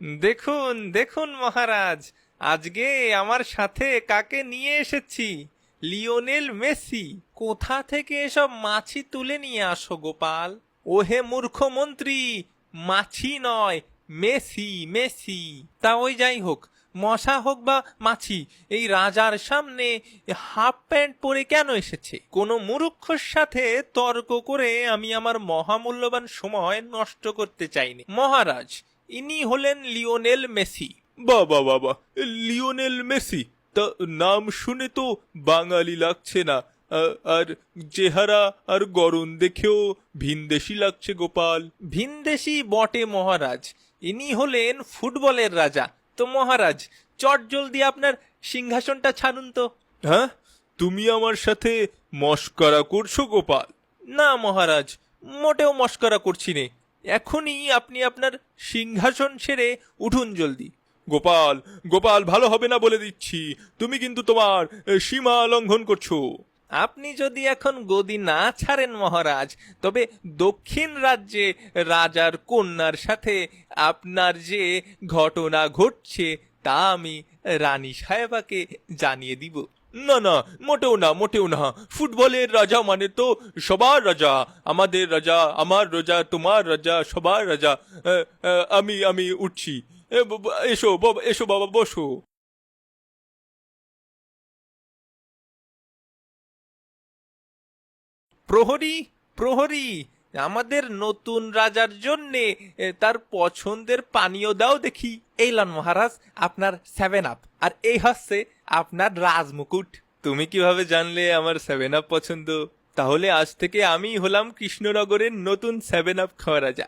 দেখুন দেখুন মহারাজ, আজকে আমার সাথে কাকে নিয়ে এসেছি? Lionel Messi. কোথা থেকে এসব মাছি তুলে নিয়ে আসো গোপাল? ওহে মূর্খ মন্ত্রী, মাছি নয়, মেসি মেসি। তা ওই যাই হোক, মশা হোক বা মাছি, এই রাজার সামনে হাফ প্যান্ট পরে কেন এসেছে? কোনো মূর্খর সাথে তর্ক করে আমি আমার মহামূল্যবান সময় নষ্ট করতে চাইনি মহারাজ। ইনি হলেন লিওনেল মেসি। বাবা বাবা, লিওনেল মেসি? তা নাম শুনে তো বাঙালি লাগছে না, আর চেহারা আর গড়ন দেখেও ভিনদেশি লাগছে গোপাল। ভিনদেশি বটে মহারাজ, ইনি হলেন ফুটবলের রাজা। তো মহারাজ, চট জলদি আপনার সিংহাসনটা ছাড়ুন তো। হ্যাঁ, তুমি আমার সাথে মস্করা করছো গোপাল? না মহারাজ, মোটেও মস্করা করছি নে। এখনই আপনি আপনার সিংহাসন ছেড়ে উঠুন জলদি। গোপাল গোপাল, ভালো হবে না বলে দিচ্ছি, তুমি কিন্তু তোমার সীমা লঙ্ঘন করছো। আপনি যদি এখন গদি না ছাড়েন মহারাজ, তবে দক্ষিণ রাজ্যে রাজার কন্যার সাথে আপনার যে ঘটনা ঘটছে তা আমি রানী সাহেবাকে জানিয়ে দিব। না না, মোটেও না, মোটেও না। ফুটবলের রাজা মানে তো সবার রাজা, আমাদের রাজা, আমার রাজা, তোমার রাজা, সবার রাজা। আমি আমি উঠছি। এসো বাবা, এসো বাবা, বসো। প্রহরী, প্রহরী, আমাদের নতুন রাজার জন্যে তার পছন্দের পানীয় দাও দেখি। এই লন মহারাজ, আপনার 7 আপ, আর এই হচ্ছে আপনার রাজমুকুট। তুমি কিভাবে জানলে আমার 7 আপ পছন্দ? তাহলে আজ থেকে আমি হলাম কৃষ্ণনগরের নতুন 7 আপ খাওয়া রাজা।